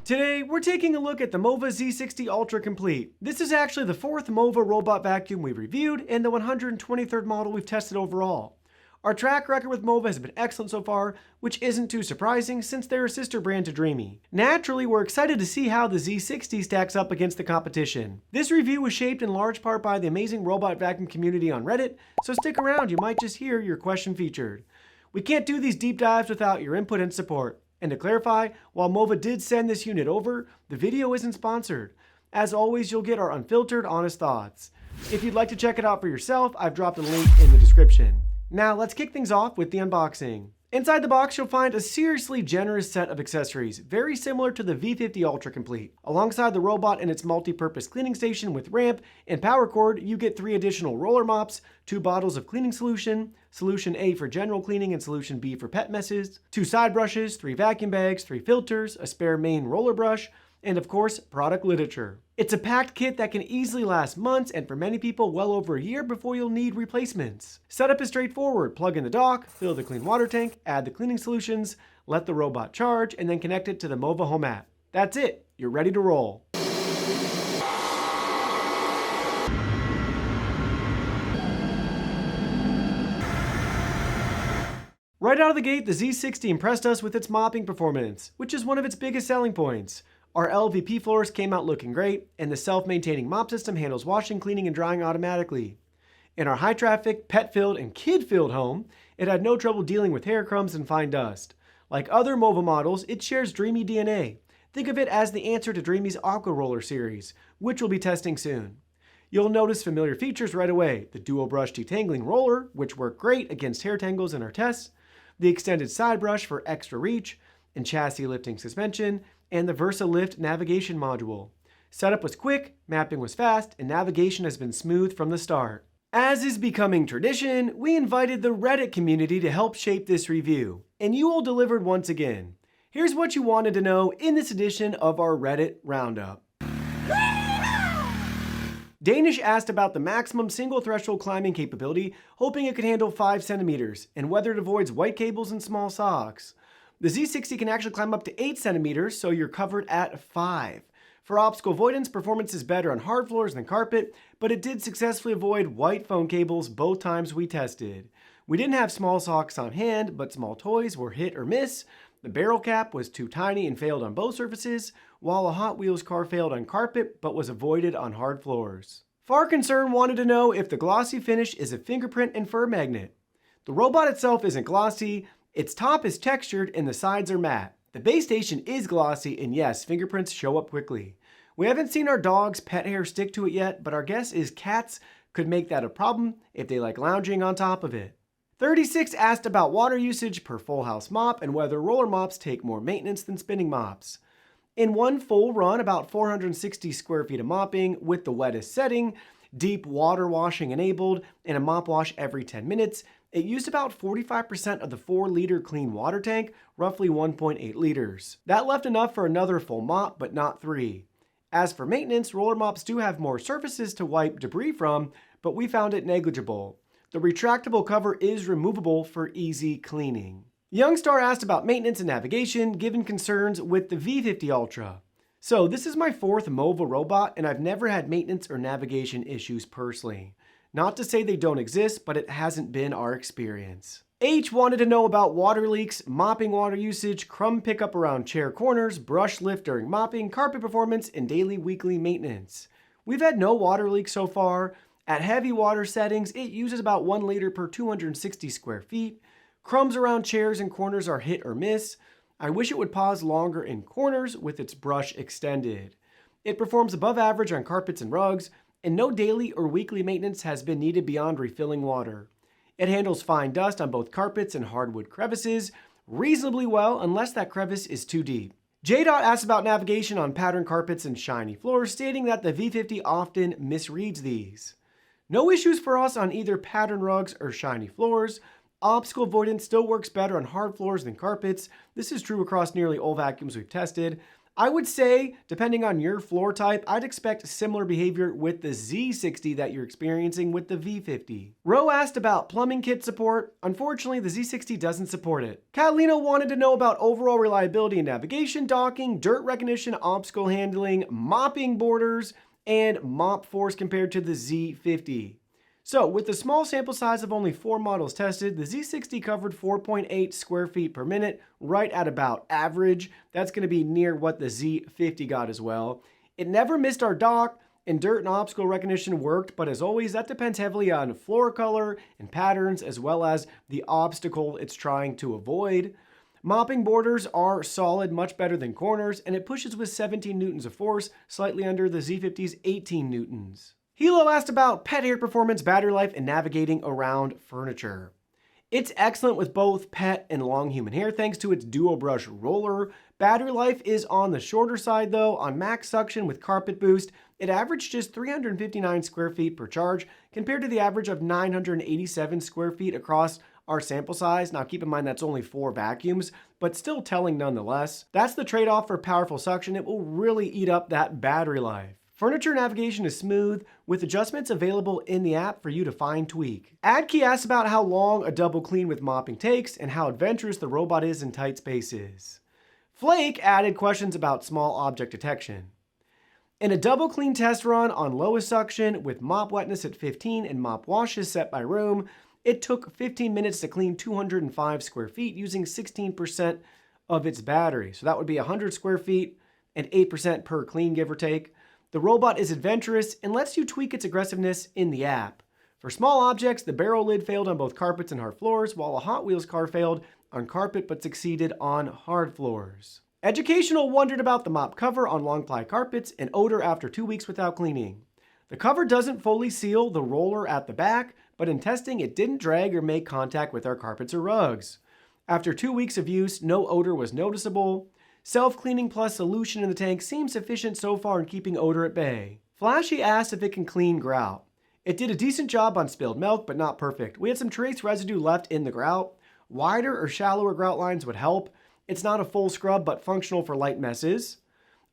Today, we're taking a look at the Mova Z60 Ultra Complete. This is actually the fourth Mova robot vacuum we've reviewed and the 123rd model we've tested overall. Our track record with Mova has been excellent so far, which isn't too surprising since they're a sister brand to Dreamy. Naturally, we're excited to see how the Z60 stacks up against the competition. This review was shaped in large part by the amazing robot vacuum community on Reddit, so stick around, you might just hear your question featured. We can't do these deep dives without your input and support. And to clarify, while Mova did send this unit over, the video isn't sponsored. As always, you'll get our unfiltered, honest thoughts. If you'd like to check it out for yourself, I've dropped a link in the description. Now, let's kick things off with the unboxing. Inside the box, you'll find a seriously generous set of accessories, very similar to the V50 Ultra Complete. Alongside the robot and its multi-purpose cleaning station with ramp and power cord, you get 3 additional roller mops, 2 bottles of cleaning solution, Solution A for general cleaning and Solution B for pet messes, 2 side brushes, 3 vacuum bags, 3 filters, a spare main roller brush, and of course, product literature. It's a packed kit that can easily last months and for many people well over a year before you'll need replacements. Setup is straightforward. Plug in the dock, fill the clean water tank, add the cleaning solutions, let the robot charge, and then connect it to the Mova home app. That's it. You're ready to roll. Right out of the gate, the Z60 impressed us with its mopping performance, which is one of its biggest selling points. Our LVP floors came out looking great, and the self-maintaining mop system handles washing, cleaning, and drying automatically. In our high-traffic, pet-filled, and kid-filled home, it had no trouble dealing with hair crumbs and fine dust. Like other Mova models, it shares Dreamy DNA. Think of it as the answer to Dreamy's Aqua Roller series, which we'll be testing soon. You'll notice familiar features right away: the dual brush detangling roller, which worked great against hair tangles in our tests, the extended side brush for extra reach, and chassis lifting suspension, and the VersaLift navigation module. Setup was quick, mapping was fast, and navigation has been smooth from the start. As is becoming tradition, we invited the Reddit community to help shape this review, and you all delivered once again. Here's what you wanted to know in this edition of our Reddit Roundup. Danish asked about the maximum single threshold climbing capability, hoping it could handle 5 centimeters, and whether it avoids white cables and small socks. The Z60 can actually climb up to 8 centimeters, so you're covered at 5. For obstacle avoidance, performance is better on hard floors than carpet, but it did successfully avoid white phone cables both times we tested. We didn't have small socks on hand, but small toys were hit or miss. The barrel cap was too tiny and failed on both surfaces, while a Hot Wheels car failed on carpet but was avoided on hard floors. Far Concern wanted to know if the glossy finish is a fingerprint and fur magnet. The robot itself isn't glossy. Its top is textured and the sides are matte. The base station is glossy, and yes, fingerprints show up quickly. We haven't seen our dog's pet hair stick to it yet, but our guess is cats could make that a problem if they like lounging on top of it. 36 asked about water usage per full house mop and whether roller mops take more maintenance than spinning mops. In one full run, about 460 square feet of mopping with the wettest setting, deep water washing enabled, and a mop wash every 10 minutes, it used about 45% of the 4-liter clean water tank, roughly 1.8 liters. That left enough for another full mop, but not 3. As for maintenance, roller mops do have more surfaces to wipe debris from, but we found it negligible. The retractable cover is removable for easy cleaning. Youngstar asked about maintenance and navigation, given concerns with the V50 Ultra. So this is my 4th Mova robot, and I've never had maintenance or navigation issues personally. Not to say they don't exist, but it hasn't been our experience. H wanted to know about water leaks, mopping water usage, crumb pickup around chair corners, brush lift during mopping, carpet performance, and daily weekly maintenance. We've had no water leaks so far. At heavy water settings, it uses about 1 liter per 260 square feet. Crumbs around chairs and corners are hit or miss. I wish it would pause longer in corners with its brush extended. It performs above average on carpets and rugs, and no daily or weekly maintenance has been needed beyond refilling water. It handles fine dust on both carpets and hardwood crevices reasonably well unless that crevice is too deep. JDOT asked about navigation on patterned carpets and shiny floors, stating that the V50 often misreads these. No issues for us on either patterned rugs or shiny floors. Obstacle avoidance still works better on hard floors than carpets. This is true across nearly all vacuums we've tested. I would say, depending on your floor type, I'd expect similar behavior with the Z60 that you're experiencing with the V50. Ro asked about plumbing kit support. Unfortunately, the Z60 doesn't support it. Catalina wanted to know about overall reliability and navigation, docking, dirt recognition, obstacle handling, mopping borders, and mop force compared to the Z50. So, with the small sample size of only 4 models tested, the Z60 covered 4.8 square feet per minute, right at about average. That's going to be near what the Z50 got as well. It never missed our dock, and dirt and obstacle recognition worked, but as always, that depends heavily on floor color and patterns, as well as the obstacle it's trying to avoid. Mopping borders are solid, much better than corners, and it pushes with 17 newtons of force, slightly under the Z50's 18 newtons. Hilo asked about pet hair performance, battery life, and navigating around furniture. It's excellent with both pet and long human hair thanks to its dual brush roller. Battery life is on the shorter side though. On max suction with carpet boost, it averaged just 359 square feet per charge compared to the average of 987 square feet across our sample size. Now keep in mind that's only 4 vacuums, but still telling nonetheless. That's the trade-off for powerful suction. It will really eat up that battery life. Furniture navigation is smooth, with adjustments available in the app for you to fine tweak. Adkey asks about how long a double clean with mopping takes and how adventurous the robot is in tight spaces. Flake added questions about small object detection. In a double clean test run on lowest suction with mop wetness at 15 and mop washes set by room, it took 15 minutes to clean 205 square feet using 16% of its battery. So that would be 100 square feet and 8% per clean, give or take. The robot is adventurous and lets you tweak its aggressiveness in the app. For small objects, the barrel lid failed on both carpets and hard floors, while a Hot Wheels car failed on carpet but succeeded on hard floors. Educational wondered about the mop cover on long ply carpets and odor after 2 weeks without cleaning. The cover doesn't fully seal the roller at the back, but in testing it didn't drag or make contact with our carpets or rugs. After 2 weeks of use, no odor was noticeable. Self-cleaning plus solution in the tank seems sufficient so far in keeping odor at bay. Flashy asked if it can clean grout. It did a decent job on spilled milk, but not perfect. We had some trace residue left in the grout. Wider or shallower grout lines would help. It's not a full scrub, but functional for light messes.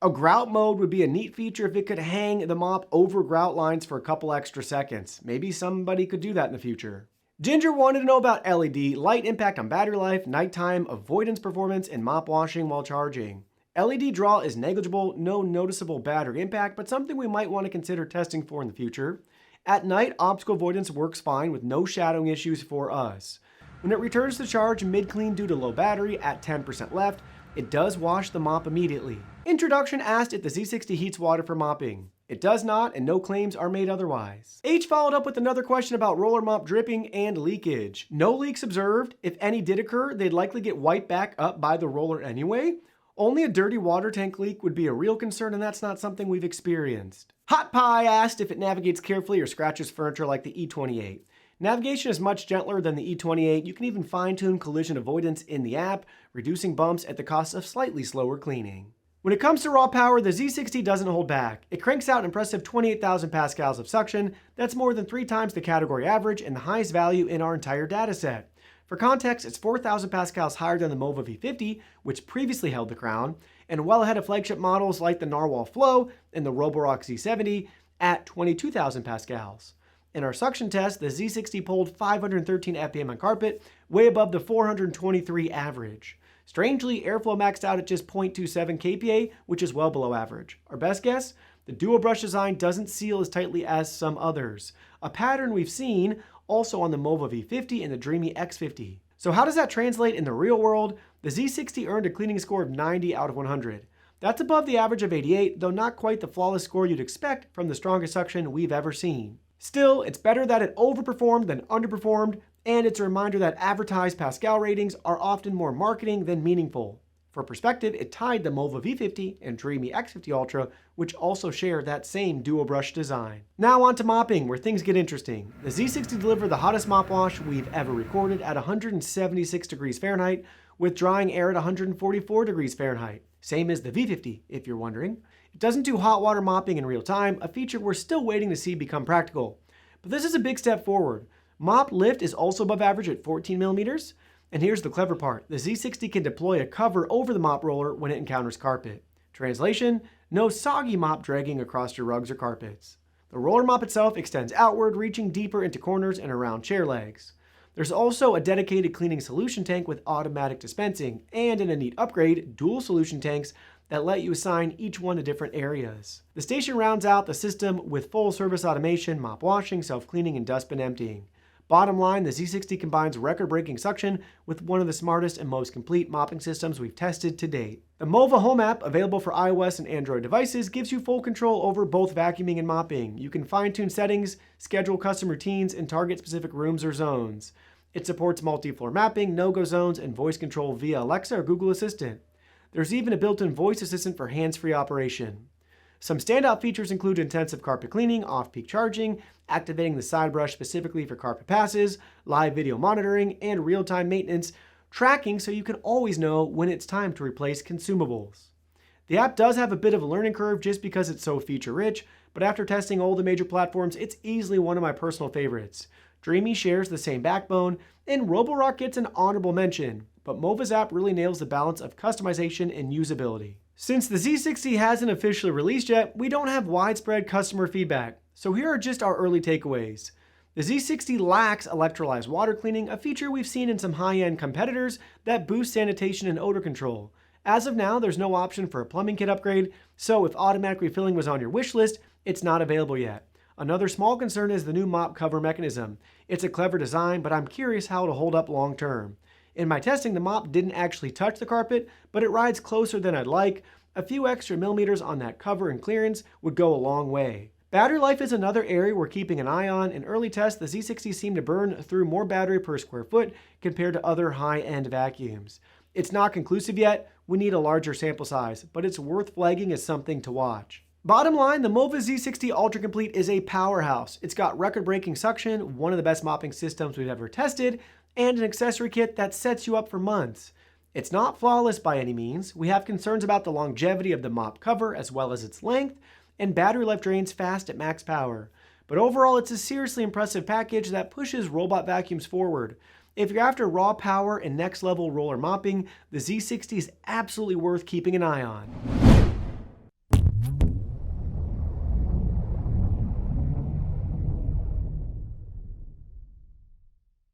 A grout mode would be a neat feature if it could hang the mop over grout lines for a couple extra seconds. Maybe somebody could do that in the future. Ginger wanted to know about LED, light impact on battery life, nighttime avoidance performance, and mop washing while charging. LED draw is negligible, no noticeable battery impact, but something we might want to consider testing for in the future. At night, obstacle avoidance works fine with no shadowing issues for us. When it returns to charge mid-clean due to low battery at 10% left, it does wash the mop immediately. Introduction asked if the Z60 heats water for mopping. It does not, and no claims are made otherwise. H followed up with another question about roller mop dripping and leakage. No leaks observed. If any did occur, they'd likely get wiped back up by the roller anyway. Only a dirty water tank leak would be a real concern, and that's not something we've experienced. Hot Pie asked if it navigates carefully or scratches furniture like the E28. Navigation is much gentler than the E28. You can even fine-tune collision avoidance in the app, reducing bumps at the cost of slightly slower cleaning. When it comes to raw power, the Z60 doesn't hold back. It cranks out an impressive 28,000 pascals of suction. That's more than 3 times the category average and the highest value in our entire dataset. For context, it's 4,000 pascals higher than the Mova V50, which previously held the crown, and well ahead of flagship models like the Narwhal Flow and the Roborock Z70 at 22,000 pascals. In our suction test, the Z60 pulled 513 FPM on carpet, way above the 423 average. Strangely, airflow maxed out at just 0.27 kPa, which is well below average. Our best guess? The dual brush design doesn't seal as tightly as some others, a pattern we've seen also on the Mova V50 and the Dreamy X50. So how does that translate in the real world? The Z60 earned a cleaning score of 90 out of 100. That's above the average of 88, though not quite the flawless score you'd expect from the strongest suction we've ever seen. Still, it's better that it overperformed than underperformed, and it's a reminder that advertised Pascal ratings are often more marketing than meaningful. For perspective, it tied the Mova V50 and Dreamy X50 Ultra, which also share that same dual brush design. Now on to mopping, where things get interesting. The Z60 delivered the hottest mop wash we've ever recorded at 176 degrees Fahrenheit, with drying air at 144 degrees Fahrenheit. Same as the V50, if you're wondering. It doesn't do hot water mopping in real time, a feature we're still waiting to see become practical. But this is a big step forward. Mop lift is also above average at 14 millimeters. And here's the clever part. The Z60 can deploy a cover over the mop roller when it encounters carpet. Translation: no soggy mop dragging across your rugs or carpets. The roller mop itself extends outward, reaching deeper into corners and around chair legs. There's also a dedicated cleaning solution tank with automatic dispensing, and in a neat upgrade, dual solution tanks that let you assign each one to different areas. The station rounds out the system with full service automation, mop washing, self-cleaning, and dustbin emptying. Bottom line, the Z60 combines record-breaking suction with one of the smartest and most complete mopping systems we've tested to date. The Mova Home app, available for iOS and Android devices, gives you full control over both vacuuming and mopping. You can fine-tune settings, schedule custom routines, and target specific rooms or zones. It supports multi-floor mapping, no-go zones, and voice control via Alexa or Google Assistant. There's even a built-in voice assistant for hands-free operation. Some standout features include intensive carpet cleaning, off-peak charging, activating the side brush specifically for carpet passes, live video monitoring, and real-time maintenance tracking so you can always know when it's time to replace consumables. The app does have a bit of a learning curve just because it's so feature-rich, but after testing all the major platforms, it's easily one of my personal favorites. Dreamy shares the same backbone, and Roborock gets an honorable mention, but Mova's app really nails the balance of customization and usability. Since the Z60 hasn't officially released yet, we don't have widespread customer feedback, so here are just our early takeaways. The Z60 lacks electrolyzed water cleaning, a feature we've seen in some high-end competitors that boosts sanitation and odor control. As of now, there's no option for a plumbing kit upgrade, so if automatic refilling was on your wish list, it's not available yet. Another small concern is the new mop cover mechanism. It's a clever design, but I'm curious how it'll hold up long term. In my testing, the mop didn't actually touch the carpet, but it rides closer than I'd like. A few extra millimeters on that cover and clearance would go a long way. Battery life is another area we're keeping an eye on. In early tests, the Z60 seemed to burn through more battery per square foot compared to other high-end vacuums. It's not conclusive yet, we need a larger sample size, but it's worth flagging as something to watch. Bottom line, the Mova Z60 Ultra Complete is a powerhouse. It's got record-breaking suction, one of the best mopping systems we've ever tested, and an accessory kit that sets you up for months. It's not flawless by any means. We have concerns about the longevity of the mop cover as well as its length, and battery life drains fast at max power. But overall, it's a seriously impressive package that pushes robot vacuums forward. If you're after raw power and next level roller mopping, the Z60 is absolutely worth keeping an eye on.